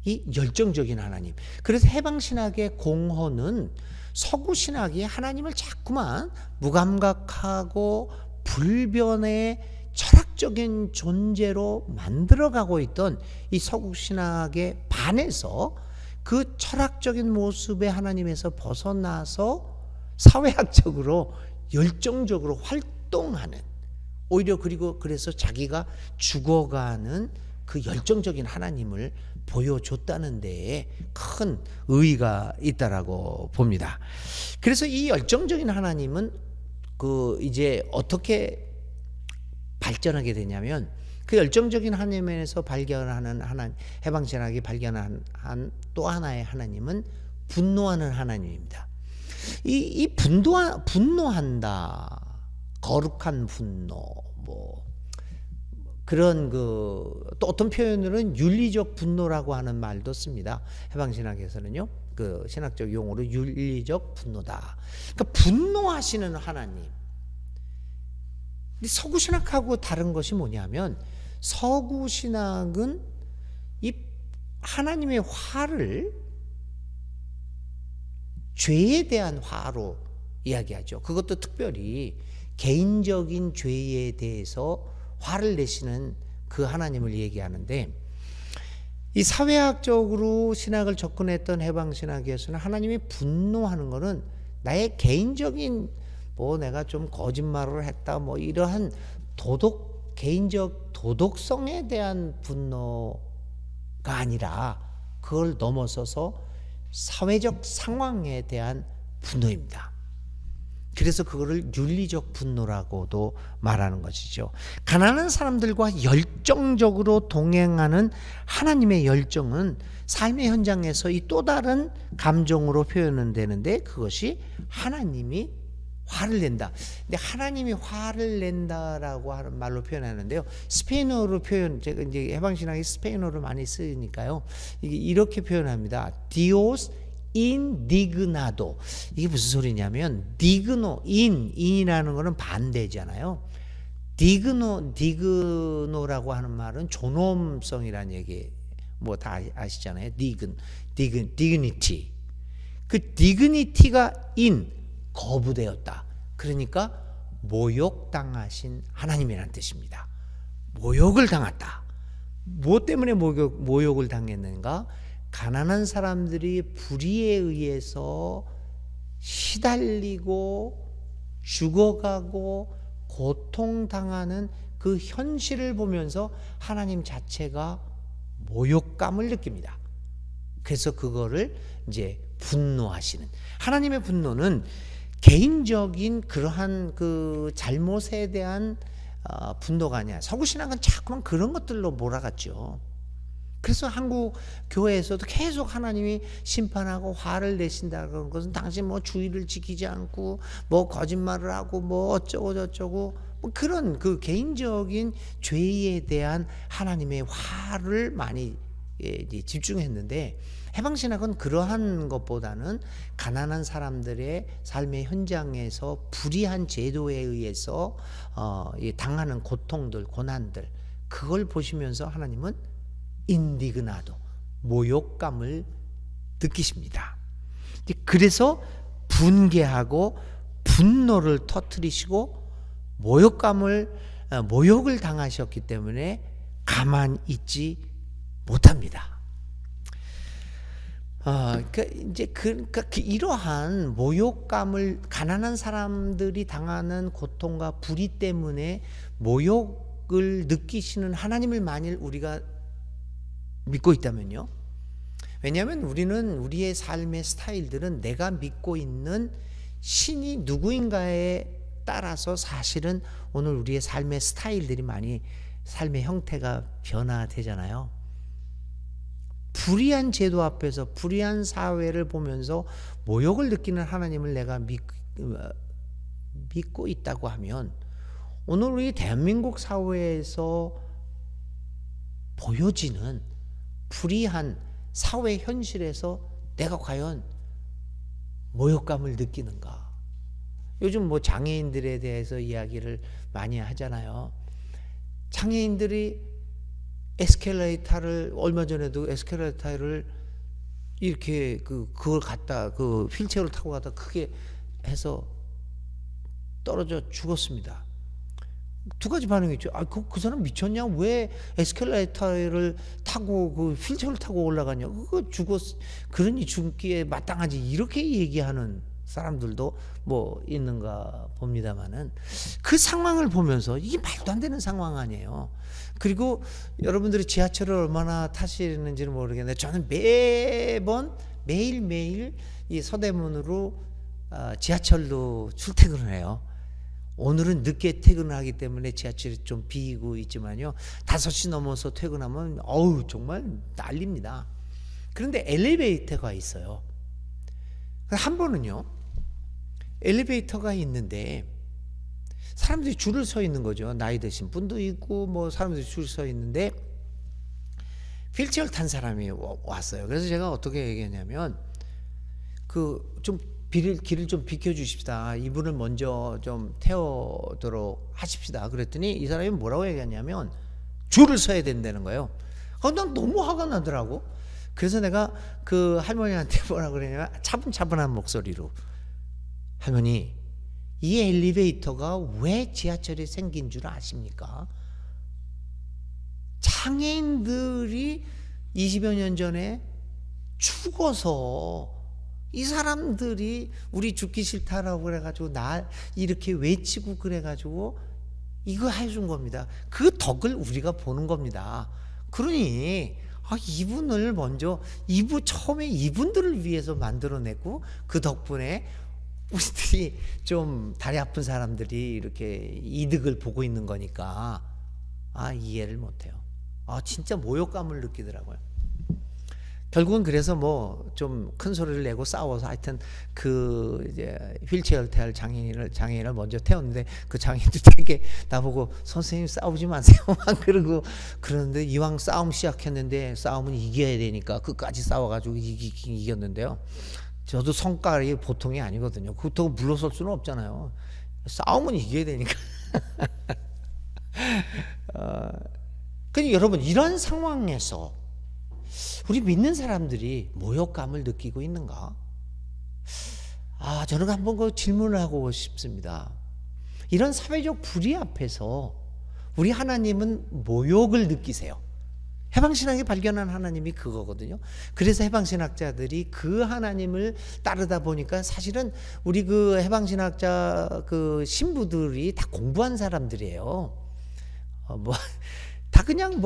이 열정적인 하나님. 그래서 해방신학의 공헌은 서구신학이 하나님을 자꾸만 무감각하고 불변의 철학적인 존재로 만들어가고 있던 이 서구신학에 반해서 그 철학적인 모습의 하나님에서 벗어나서 사회학적으로 열정적으로 활동하는, 오히려 그래서 자기가 죽어가는 그 열정적인 하나님을 보여줬다는 데에 큰 의의가 있다라고 봅니다. 그래서 이 열정적인 하나님은 이제 어떻게 발전하게 되냐면, 그 열정적인 하나님에서 발견하는 해방신학이 발견한 또 하나의 하나님은 분노하는 하나님입니다. 이 분노한다, 거룩한 분노, 뭐 그런 또 어떤 표현으로는 윤리적 분노라고 하는 말도 씁니다. 해방신학에서는요, 그 신학적 용어로 윤리적 분노다. 그러니까 분노하시는 하나님. 서구신학하고 다른 것이 뭐냐면, 서구신학은 이 하나님의 화를 죄에 대한 화로 이야기하죠. 그것도 특별히 개인적인 죄에 대해서 화를 내시는 그 하나님을 얘기하는데, 이 사회학적으로 신학을 접근했던 해방신학에서는 하나님이 분노하는 것은 나의 개인적인 내가 좀 거짓말을 했다 이러한 개인적 도덕성에 대한 분노가 아니라 그걸 넘어서서 사회적 상황에 대한 분노입니다. 그래서 그거를 윤리적 분노라고도 말하는 것이죠. 가난한 사람들과 열정적으로 동행하는 하나님의 열정은 삶의 현장에서 이 또 다른 감정으로 표현은 되는데, 그것이 하나님이 화를 낸다. 근데 하나님이 화를 낸다라고 하는 말로 표현하는데요. 스페인어로 제가 이제 해방신학이 스페인어로 많이 쓰니까요. 이렇게 표현합니다. Dios indignado. 이게 무슨 소리냐면, in이라는 거는 반대잖아요. digno라고 하는 말은 존엄성이라는 얘기, 다 아시잖아요. dignity. 그 dignity가 거부되었다. 그러니까 모욕당하신 하나님이라는 뜻입니다. 모욕을 당했다. 무엇 때문에 모욕을 당했는가? 가난한 사람들이 불의에 의해서 시달리고 죽어가고 고통당하는 그 현실을 보면서 하나님 자체가 모욕감을 느낍니다. 그래서 그거를 이제 분노하시는, 하나님의 분노는 개인적인 그러한 그 잘못에 대한 분노가 아니야. 서구신학은 자꾸만 그런 것들로 몰아갔죠. 그래서 한국 교회에서도 계속 하나님이 심판하고 화를 내신다는 것은 당신 주의를 지키지 않고 거짓말을 하고 어쩌고 저쩌고 그런 그 개인적인 죄에 대한 하나님의 화를 많이 집중했는데, 해방신학은 그러한 것보다는 가난한 사람들의 삶의 현장에서 불의한 제도에 의해서 당하는 고통들, 고난들, 그걸 보시면서 하나님은 인디그나도, 모욕감을 느끼십니다. 그래서 분개하고 분노를 터뜨리시고 모욕을 당하셨기 때문에 가만히 있지 못합니다. 이러한 모욕감을, 가난한 사람들이 당하는 고통과 불의 때문에 모욕을 느끼시는 하나님을 만일 우리가 믿고 있다면요. 왜냐하면 우리의 삶의 스타일들은 내가 믿고 있는 신이 누구인가에 따라서 사실은 오늘 우리의 삶의 스타일들이 많이, 삶의 형태가 변화되잖아요. 불의한 제도 앞에서 불의한 사회를 보면서 모욕을 느끼는 하나님을 내가 믿고 있다고 하면, 오늘 우리 대한민국 사회에서 보여지는 불의한 사회 현실에서 내가 과연 모욕감을 느끼는가? 요즘 장애인들에 대해서 이야기를 많이 하잖아요. 장애인들이 에스컬레이터를, 얼마 전에도 에스컬레이터를 이렇게 그걸 갖다 휠체어를 타고 가다 크게 해서 떨어져 죽었습니다. 두 가지 반응이 있죠. 그 사람 미쳤냐? 왜 에스컬레이터를 타고 휠체어를 타고 올라가냐? 그거 그러니 죽기에 마땅하지. 이렇게 얘기하는 사람들도 있는가 봅니다만은, 그 상황을 보면서 이게 말도 안 되는 상황 아니에요. 그리고 여러분들이 지하철을 얼마나 타시는지는 모르겠는데, 저는 매일매일 이 서대문으로 지하철로 출퇴근을 해요. 오늘은 늦게 퇴근하기 때문에 지하철이 좀 비고 있지만요, 5시 넘어서 퇴근하면 정말 난립니다. 그런데 엘리베이터가 있어요. 한 번은요, 엘리베이터가 있는데 사람들이 줄을 서 있는 거죠. 나이 드신 분도 있고 뭐 사람들이 줄 서 있는데 휠체어를 탄 사람이 왔어요. 그래서 제가 어떻게 얘기했냐면 좀 길을 좀 비켜주십시다. 이분을 먼저 좀 태우도록 하십시다. 그랬더니 이 사람이 뭐라고 얘기했냐면 줄을 서야 된다는 거예요. 난 너무 화가 나더라고. 그래서 내가 그 할머니한테 뭐라 그러냐면 차분차분한 목소리로, 할머니, 이 엘리베이터가 왜 지하철에 생긴 줄 아십니까? 장애인들이 20여 년 전에 죽어서 이 사람들이 우리 죽기 싫다라고 그래가지고 나 이렇게 외치고 그래가지고 이거 해준 겁니다. 그 덕을 우리가 보는 겁니다. 그러니 이분을 먼저 처음에 이분들을 위해서 만들어냈고 그 덕분에 우리들이 좀 다리 아픈 사람들이 이렇게 이득을 보고 있는 거니까 이해를 못해요. 진짜 모욕감을 느끼더라고요. 결국은 그래서 뭐 좀 큰 소리를 내고 싸워서 하여튼 이제 휠체어를 태울 장애인을 먼저 태웠는데 그 장애인도 되게 나보고 선생님 싸우지 마세요 막 그러는데 이왕 싸움 시작했는데 싸움은 이겨야 되니까 끝까지 싸워가지고 이겼는데요. 저도 성깔이 보통이 아니거든요. 그렇다고 물러설 수는 없잖아요. 싸움은 이겨야 되니까. 그러니까 여러분, 이런 상황에서 우리 믿는 사람들이 모욕감을 느끼고 있는가? 저는 한번 그 질문을 하고 싶습니다. 이런 사회적 불의 앞에서 우리 하나님은 모욕을 느끼세요. 해방신학이 발견한 하나님이 그거거든요. 그래서 해방신학자들이 그 하나님을 따르다 보니까 사실은 우리 그 해방신학자 그 신부들이 다 공부한 사람들이에요. 다 그냥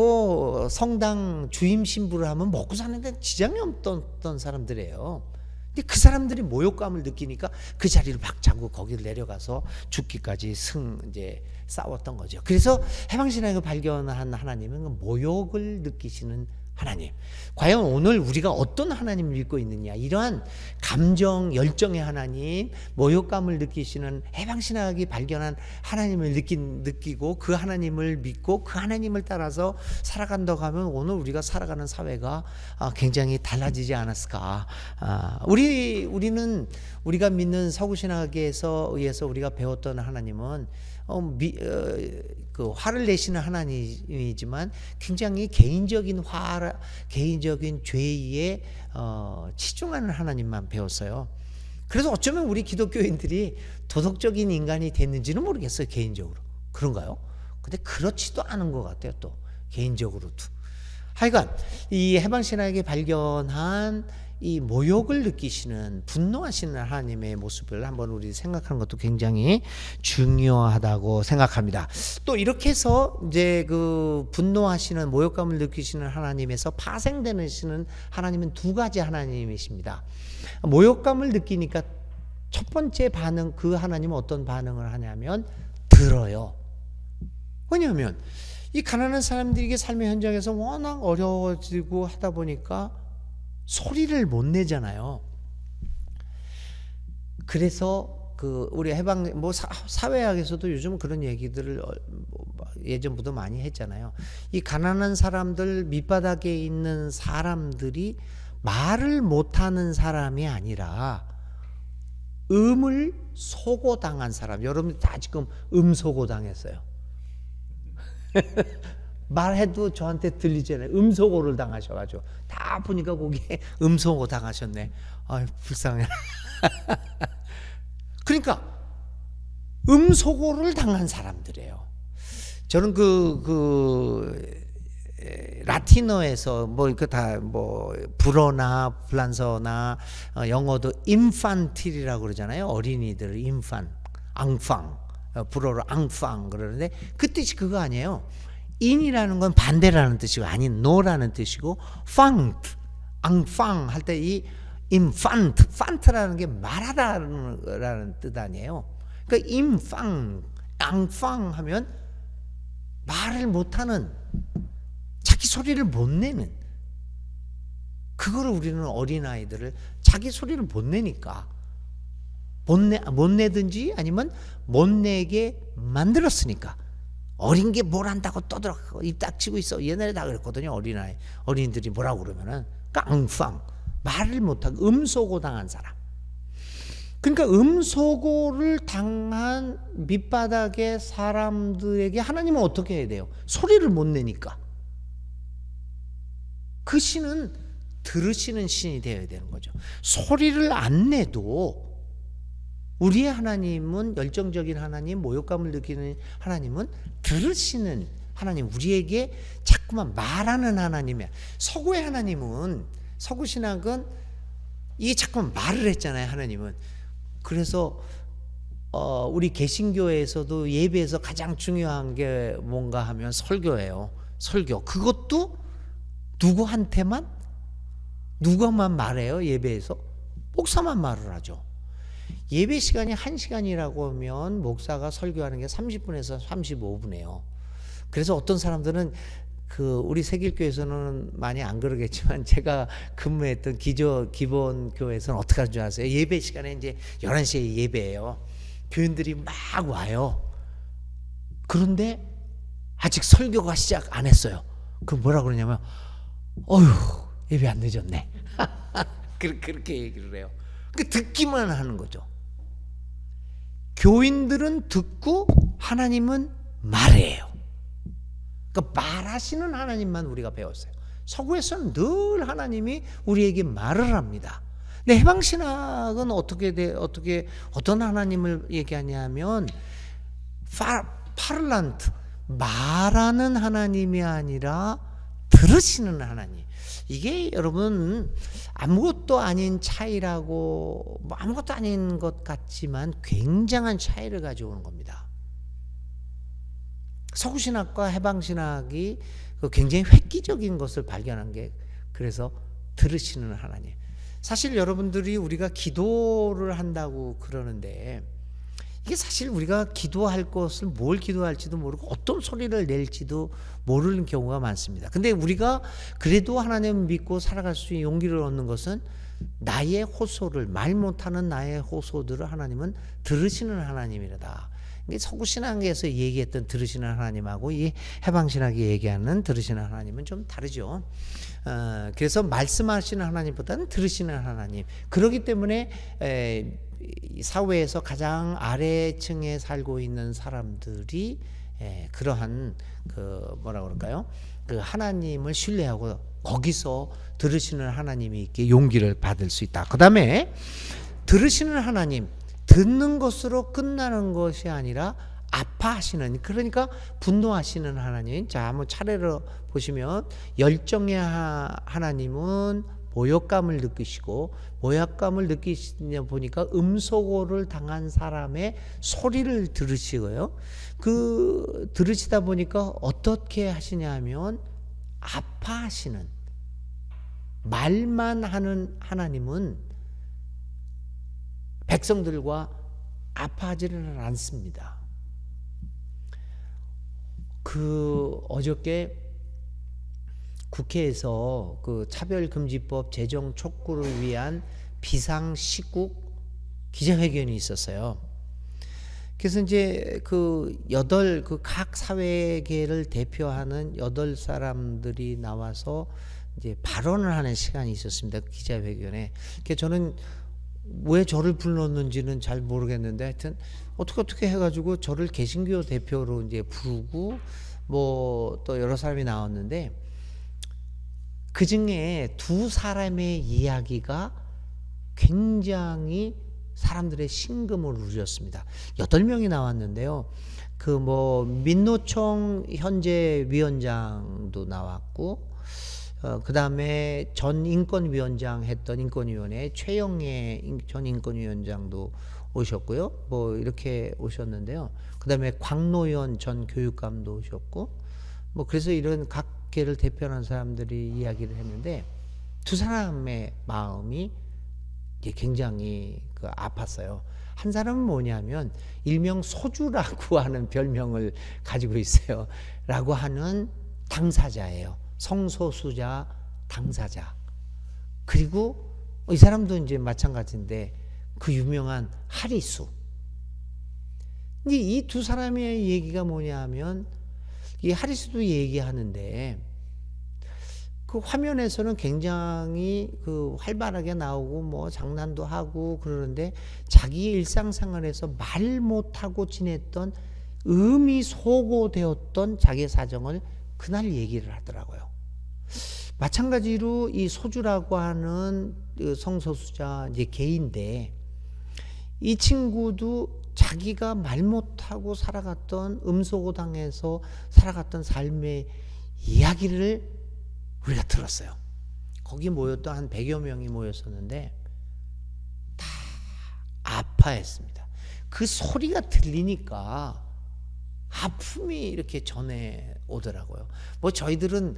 성당 주임 신부를 하면 먹고 사는데 지장이 없던 사람들이에요. 근데 그 사람들이 모욕감을 느끼니까 그 자리를 박차고 거기를 내려가서 죽기까지 이제 싸웠던 거죠. 그래서 해방신학을 발견한 하나님은 모욕을 느끼시는 하나님. 과연 오늘 우리가 어떤 하나님을 믿고 있느냐, 이러한 감정, 열정의 하나님, 모욕감을 느끼시는 해방신학이 발견한 하나님을 느끼고 그 하나님을 믿고 그 하나님을 따라서 살아간다고 하면 오늘 우리가 살아가는 사회가 굉장히 달라지지 않았을까. 우리는 우리가 믿는 서구신학에서 의해서 우리가 배웠던 하나님은 그 화를 내시는 하나님이지만 굉장히 개인적인 죄에 치중하는 하나님만 배웠어요. 그래서 어쩌면 우리 기독교인들이 도덕적인 인간이 됐는지는 모르겠어요. 개인적으로 그런가요? 근데 그렇지도 않은 것 같아요. 또 개인적으로도. 하여간 이 해방신학이 발견한 이 모욕을 느끼시는, 분노하시는 하나님의 모습을 한번 우리 생각하는 것도 굉장히 중요하다고 생각합니다. 또 이렇게 해서 이제 그 분노하시는, 모욕감을 느끼시는 하나님에서 파생되시는 하나님은 두 가지 하나님이십니다. 모욕감을 느끼니까 첫 번째 반응, 그 하나님은 어떤 반응을 하냐면 들어요. 왜냐하면 이 가난한 사람들에게 삶의 현장에서 워낙 어려워지고 하다 보니까 소리를 못 내잖아요. 그래서 우리 사회학에서도 요즘 그런 얘기들을 예전부터 많이 했잖아요. 이 가난한 사람들, 밑바닥에 있는 사람들이 말을 못하는 사람이 아니라 음을 소고당한 사람. 여러분들 다 지금 음소고 당했어요. 말해도 저한테 들리잖아요. 음소거를 당하셔가지고 다 보니까 거기에 음소거 당하셨네. 불쌍해. 그러니까 음소거를 당한 사람들이에요. 저는 라틴어에서 불어나 불란서나 영어도 인판틸이라고 그러잖아요. 어린이들 인판, 앙팡, 불어로 앙팡 그러는데 그 뜻이 그거 아니에요. 인이라는 건 반대라는 뜻이고, 아닌 노라는 뜻이고, 팡트, 앙팡 할 때 이 인판트, 판트라는 게 말하다라는 뜻 아니에요. 그러니까 인팡, 앙팡 하면 말을 못하는, 자기 소리를 못 내는, 그거를 우리는 어린아이들을 자기 소리를 못 내니까 못 내든지 아니면 못 내게 만들었으니까. 어린 게 뭘 한다고 떠들어가고 입 닥치고 있어. 옛날에 다 그랬거든요. 어린이들이 뭐라고 그러면은 깡팡 말을 못하고 음소거 당한 사람. 그러니까 음소거를 당한 밑바닥의 사람들에게 하나님은 어떻게 해야 돼요? 소리를 못 내니까. 그 신은 들으시는 신이 되어야 되는 거죠. 소리를 안 내도 우리의 하나님은 열정적인 하나님, 모욕감을 느끼는 하나님은 들으시는 하나님, 우리에게 자꾸만 말하는 하나님이야. 서구의 하나님은, 서구 신학은 이게 자꾸만 말을 했잖아요. 하나님은. 그래서 우리 개신교에서도 예배에서 가장 중요한 게 뭔가 하면 설교예요. 설교. 그것도 누가만 말해요. 예배에서 목사만 말을 하죠. 예배 시간이 1시간이라고 하면 목사가 설교하는 게 30분에서 35분이에요. 그래서 어떤 사람들은 우리 세길교에서는 많이 안 그러겠지만 제가 근무했던 기본교에서는 어떻게 하는 줄 아세요? 예배 시간에 이제 11시에 예배예요. 교인들이 막 와요. 그런데 아직 설교가 시작 안 했어요. 그럼 뭐라 그러냐면 어휴 예배 안 늦었네. 그렇게 얘기를 해요. 듣기만 하는 거죠. 교인들은 듣고 하나님은 말해요. 그러니까 말하시는 하나님만 우리가 배웠어요. 서구에서는 늘 하나님이 우리에게 말을 합니다. 근데 해방신학은 어떤 하나님을 얘기하냐면 파를란트, 말하는 하나님이 아니라 들으시는 하나님. 이게 여러분 아무것도 아닌 차이라고, 아무것도 아닌 것 같지만 굉장한 차이를 가져오는 겁니다. 서구신학과 해방신학이 굉장히 획기적인 것을 발견한 게 그래서 들으시는 하나님. 사실 여러분들이 우리가 기도를 한다고 그러는데 이게 사실 우리가 기도할 것을 뭘 기도할지도 모르고 어떤 소리를 낼지도 모르는 경우가 많습니다. 근데 우리가 그래도 하나님을 믿고 살아갈 수 있는 용기를 얻는 것은 나의 호소를, 말 못하는 나의 호소들을 하나님은 들으시는 하나님이다. 이게 서구신학에서 얘기했던 들으시는 하나님하고 이 해방신학이 얘기하는 들으시는 하나님은 좀 다르죠. 그래서 말씀하시는 하나님보다는 들으시는 하나님. 그렇기 때문에 사회에서 가장 아래층에 살고 있는 사람들이 그러한 뭐라 그럴까요? 그 하나님을 신뢰하고 거기서 들으시는 하나님이 있게 용기를 받을 수 있다. 그 다음에 들으시는 하나님, 듣는 것으로 끝나는 것이 아니라 아파하시는, 그러니까 분노하시는 하나님. 자, 한번 차례로 보시면 열정의 하나님은 모욕감을 느끼시고, 모욕감을 느끼시냐 보니까 음소거를 당한 사람의 소리를 들으시고요. 들으시다 보니까 어떻게 하시냐 하면 아파하시는, 말만 하는 하나님은 백성들과 아파하지는 않습니다. 어저께 국회에서 차별금지법 제정 촉구를 위한 비상시국 기자회견이 있었어요. 그래서 이제 각 사회계를 대표하는 8사람들이 나와서 이제 발언을 하는 시간이 있었습니다. 기자회견에. 그래서 저는 왜 저를 불렀는지는 잘 모르겠는데 하여튼 어떻게 해가지고 저를 개신교 대표로 이제 부르고 뭐 또 여러 사람이 나왔는데 그 중에 2사람의 이야기가 굉장히 사람들의 심금을 울렸습니다. 8명이 나왔는데요. 민노총 현재 위원장도 나왔고, 그 다음에 전 인권위원장 했던 인권위원회 최영애 전 인권위원장도 오셨고요. 뭐 이렇게 오셨는데요. 그 다음에 광노현 전 교육감도 오셨고, 뭐 그래서 이런 각계를 대표하는 사람들이 이야기를 했는데 2사람의 마음이 굉장히 아팠어요. 한 사람은 뭐냐면 일명 소주라고 하는 별명을 가지고 있어요. 라고 하는 당사자예요. 성소수자 당사자. 그리고 이 사람도 이제 마찬가지인데 그 유명한 하리수. 근데 이 두 사람의 얘기가 뭐냐 하면, 이 하리수도 얘기하는데 그 화면에서는 굉장히 그 활발하게 나오고 뭐 장난도 하고 그러는데, 자기의 일상생활에서 말 못하고 지냈던 음이 소고되었던 자기의 사정을 그날 얘기를 하더라고요. 마찬가지로 이 소주라고 하는 그 성소수자 이제 개인데, 이 친구도 자기가 말 못하고 살아갔던, 음소거당해서 살아갔던 삶의 이야기를 우리가 들었어요. 거기 모였던 한 100여 명이 모였었는데 다 아파했습니다. 그 소리가 들리니까 아픔이 이렇게 전해 오더라고요. 뭐 저희들은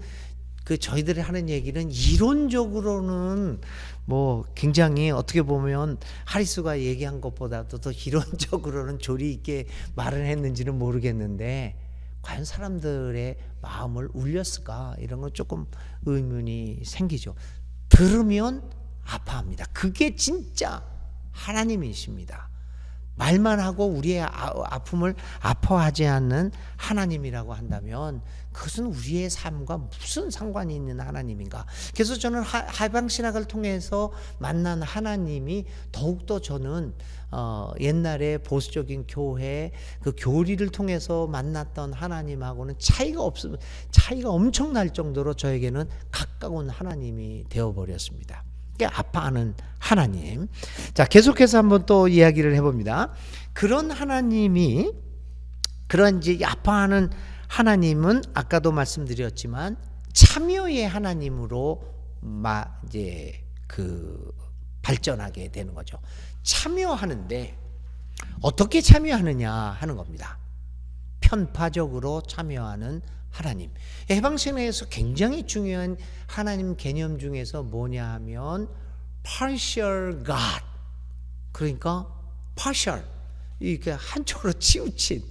저희들이 하는 얘기는 이론적으로는 뭐 굉장히 어떻게 보면 하리수가 얘기한 것보다도 더 이론적으로는 조리 있게 말을 했는지는 모르겠는데, 과연 사람들의 마음을 울렸을까, 이런 건 조금 의문이 생기죠. 들으면 아파합니다. 그게 진짜 하나님이십니다. 말만 하고 우리의 아픔을 아파하지 않는 하나님이라고 한다면 그것은 우리의 삶과 무슨 상관이 있는 하나님인가. 그래서 저는 하방신학을 통해서 만난 하나님이 더욱더 저는 옛날에 보수적인 교회 그 교리를 통해서 만났던 하나님하고는 차이가 엄청 날 정도로 저에게는 가까운 하나님이 되어버렸습니다. 아파하는 하나님. 자, 계속해서 한번 또 이야기를 해봅니다. 그런 하나님이, 그런 이제 아파하는 하나님은 아까도 말씀드렸지만 참여의 하나님으로 이제 발전하게 되는 거죠. 참여하는데 어떻게 참여하느냐 하는 겁니다. 편파적으로 참여하는 하나님. 해방신학에서 굉장히 중요한 하나님 개념 중에서 뭐냐 하면 partial God. 그러니까 partial, 이게 한쪽으로 치우친.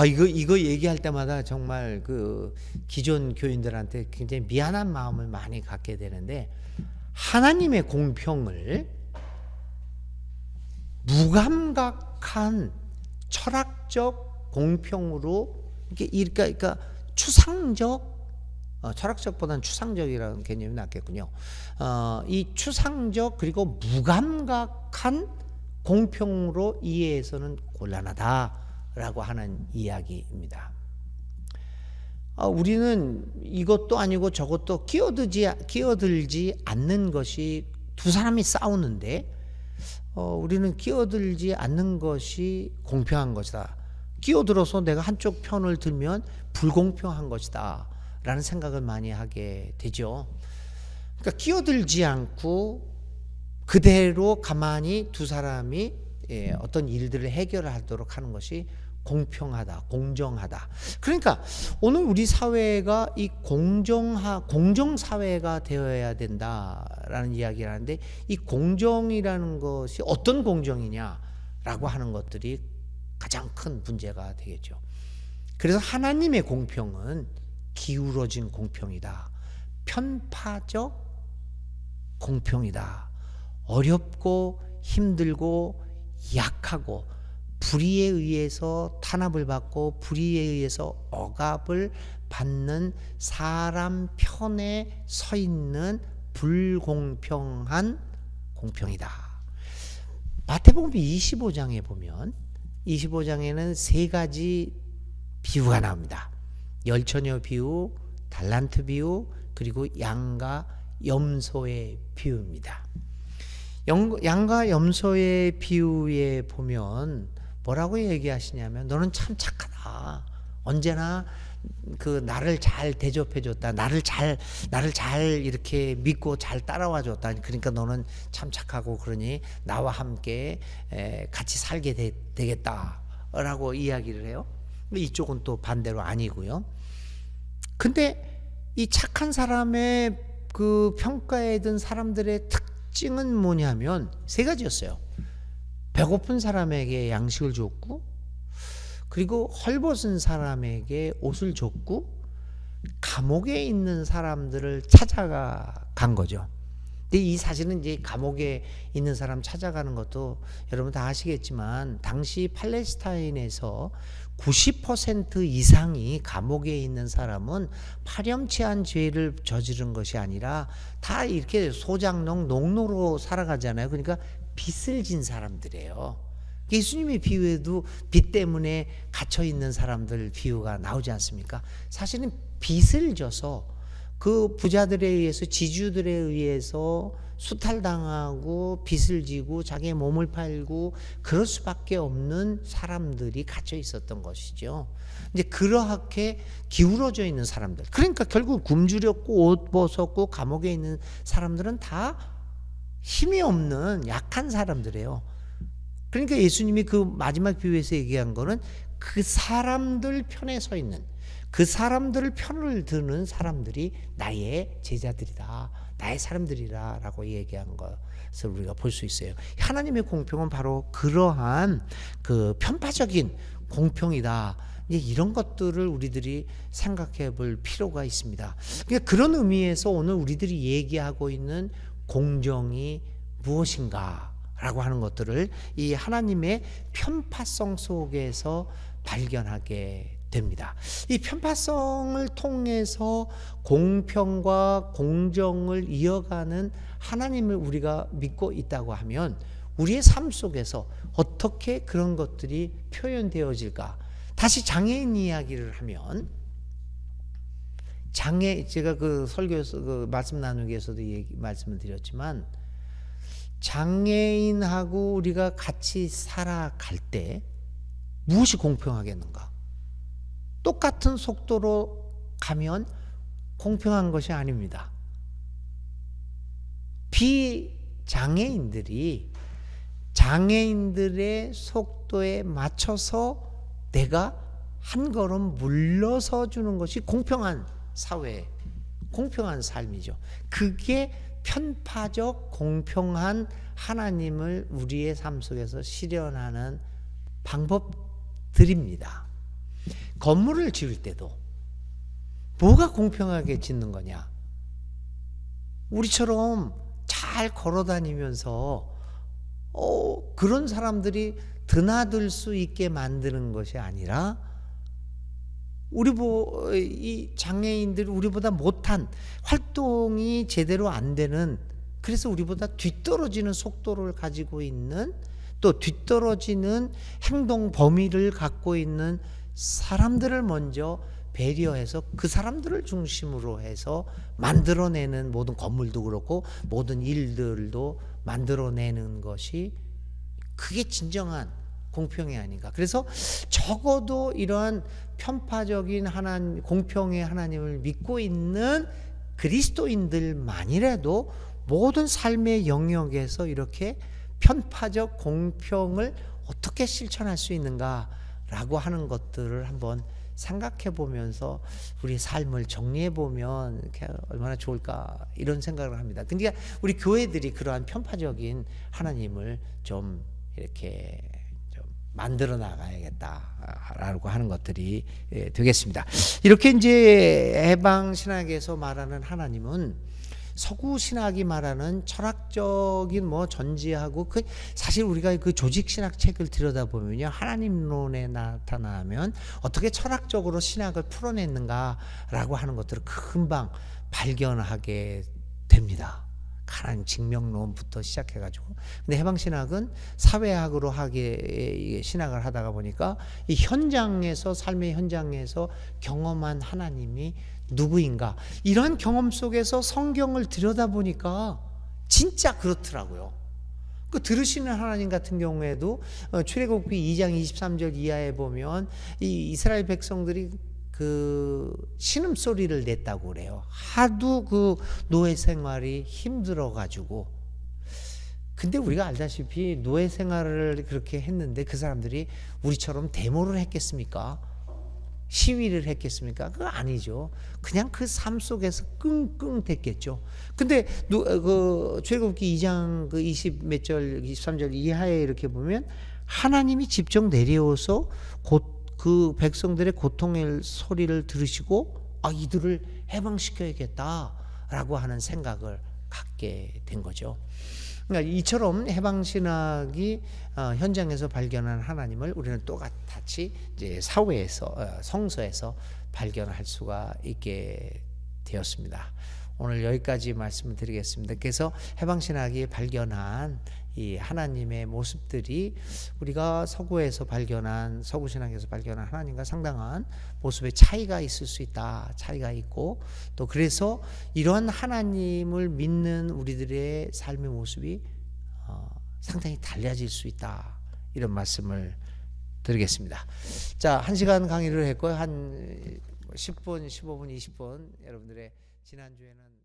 이거 얘기할 때마다 정말 그 기존 교인들한테 굉장히 미안한 마음을 많이 갖게 되는데, 하나님의 공평을 무감각한 철학적 공평으로 그러니까 추상적, 철학적보다는 추상적이라는 개념이 낫겠군요. 이 추상적 그리고 무감각한 공평으로 이해해서는 곤란하다라고 하는 이야기입니다. 우리는 이것도 아니고 저것도 끼어들지 않는 것이, 두 사람이 싸우는데 우리는 끼어들지 않는 것이 공평한 것이다. 끼어들어서 내가 한쪽 편을 들면 불공평한 것이다 라는 생각을 많이 하게 되죠. 그러니까 끼어들지 않고 그대로 가만히 두 사람이 어떤 일들을 해결하도록 하는 것이 공평하다, 공정하다. 그러니까 오늘 우리 사회가 이 공정사회가 되어야 된다라는 이야기를 하는데, 이 공정이라는 것이 어떤 공정이냐라고 하는 것들이 가장 큰 문제가 되겠죠. 그래서 하나님의 공평은 기울어진 공평이다. 편파적 공평이다. 어렵고 힘들고 약하고 불의에 의해서 탄압을 받고 불의에 의해서 억압을 받는 사람 편에 서 있는 불공평한 공평이다. 마태복음 25장에 보면 25장에는 세 가지 비유가 나옵니다. 열처녀 비유, 달란트 비유, 그리고 양과 염소의 비유입니다. 양과 염소의 비유에 보면 뭐라고 얘기하시냐면, 너는 참 착하다. 언제나 나를 잘 대접해줬다. 나를 잘 이렇게 믿고 잘 따라와 줬다. 그러니까 너는 참 착하고, 그러니 나와 함께 같이 살게 되겠다라고 이야기를 해요. 이쪽은 또 반대로 아니고요. 근데 이 착한 사람의 그 평가에 든 사람들의 특징은 뭐냐면 세 가지였어요. 배고픈 사람에게 양식을 줬고, 그리고 헐벗은 사람에게 옷을 줬고, 감옥에 있는 사람들을 찾아간 거죠. 근데 이 사실은 이제 감옥에 있는 사람 찾아가는 것도 여러분 다 아시겠지만 당시 팔레스타인에서 90% 이상이 감옥에 있는 사람은 파렴치한 죄를 저지른 것이 아니라 다 이렇게 소장농, 농노로 살아가잖아요. 그러니까 빚을 진 사람들이에요. 예수님의 비유에도 빚 때문에 갇혀 있는 사람들 비유가 나오지 않습니까? 사실은 빚을 져서 그 부자들에 의해서, 지주들에 의해서 수탈당하고 빚을 지고 자기의 몸을 팔고 그럴 수밖에 없는 사람들이 갇혀 있었던 것이죠. 이제 그렇게 기울어져 있는 사람들, 그러니까 결국 굶주렸고 옷 벗었고 감옥에 있는 사람들은 다 힘이 없는 약한 사람들이에요. 그러니까 예수님이 그 마지막 비유에서 얘기한 거는 그 사람들 편에 서 있는, 그 사람들을 편을 드는 사람들이 나의 제자들이다, 나의 사람들이라 라고 얘기한 것을 우리가 볼 수 있어요. 하나님의 공평은 바로 그러한 그 편파적인 공평이다. 이런 것들을 우리들이 생각해 볼 필요가 있습니다. 그러니까 그런 의미에서 오늘 우리들이 얘기하고 있는 공정이 무엇인가 라고 하는 것들을 이 하나님의 편파성 속에서 발견하게 됩니다. 이 편파성을 통해서 공평과 공정을 이어가는 하나님을 우리가 믿고 있다고 하면 우리의 삶 속에서 어떻게 그런 것들이 표현되어질까? 다시 장애인 이야기를 하면, 제가 그 설교에서 그 말씀 나누기에서도 말씀을 드렸지만, 장애인하고 우리가 같이 살아갈 때 무엇이 공평하겠는가? 똑같은 속도로 가면 공평한 것이 아닙니다. 비장애인들이 장애인들의 속도에 맞춰서 내가 한 걸음 물러서 주는 것이 공평한 사회, 공평한 삶이죠. 그게 편파적 공평한 하나님을 우리의 삶 속에서 실현하는 방법들입니다. 건물을 지을 때도 뭐가 공평하게 짓는 거냐? 우리처럼 잘 걸어다니면서 그런 사람들이 드나들 수 있게 만드는 것이 아니라 이 장애인들이 우리보다 못한, 활동이 제대로 안 되는, 그래서 우리보다 뒤떨어지는 속도를 가지고 있는, 또 뒤떨어지는 행동 범위를 갖고 있는 사람들을 먼저 배려해서 그 사람들을 중심으로 해서 만들어내는 모든 건물도 그렇고 모든 일들도 만들어내는 것이, 그게 진정한 공평이 아닌가. 그래서 적어도 이러한 편파적인 하나님, 공평의 하나님을 믿고 있는 그리스도인들만이라도 모든 삶의 영역에서 이렇게 편파적 공평을 어떻게 실천할 수 있는가라고 하는 것들을 한번 생각해 보면서 우리 삶을 정리해 보면 이렇게 얼마나 좋을까, 이런 생각을 합니다. 근데 우리 교회들이 그러한 편파적인 하나님을 좀 이렇게 좀 만들어 나가야겠다라고 하는 것들이 되겠습니다. 이렇게 이제 해방 신학에서 말하는 하나님은 서구 신학이 말하는 철학적인 전지하고, 사실 우리가 그 조직 신학 책을 들여다보면요, 하나님론에 나타나면 어떻게 철학적으로 신학을 풀어냈는가라고 하는 것들을 금방 발견하게 됩니다. 하나님 직명론부터 시작해가지고. 근데 해방신학은 사회학으로 신학을 하다가 보니까 이 현장에서, 삶의 현장에서 경험한 하나님이 누구인가, 이런 경험 속에서 성경을 들여다보니까 진짜 그렇더라고요. 그 들으시는 하나님 같은 경우에도 출애굽기 2장 23절 이하에 보면 이 이스라엘 백성들이 그 신음소리를 냈다고 그래요. 하도 그 노예 생활이 힘들어 가지고. 근데 우리가 알다시피 노예 생활을 그렇게 했는데 그 사람들이 우리처럼 데모를 했겠습니까? 시위를 했겠습니까? 그거 아니죠. 그냥 그 삶 속에서 끙끙댔겠죠. 근데 그 출애굽기 2장 그 20 몇 절, 23절 이하에 이렇게 보면 하나님이 직접 내려오서 그 백성들의 고통의 소리를 들으시고 이들을 해방시켜야겠다라고 하는 생각을 갖게 된 거죠. 그러니까 이처럼 해방신학이 현장에서 발견한 하나님을 우리는 똑같이 이제 사회에서 성서에서 발견할 수가 있게 되었습니다. 오늘 여기까지 말씀을 드리겠습니다. 그래서 해방신학이 발견한 이 하나님의 모습들이 우리가 서구신학에서 발견한 하나님과 상당한 모습의 차이가 있을 수 있다. 차이가 있고 또 그래서 이러한 하나님을 믿는 우리들의 삶의 모습이 상당히 달라질 수 있다. 이런 말씀을 드리겠습니다. 자, 1시간 강의를 했고요. 한 10분, 15분, 20분 여러분들의 지난주에는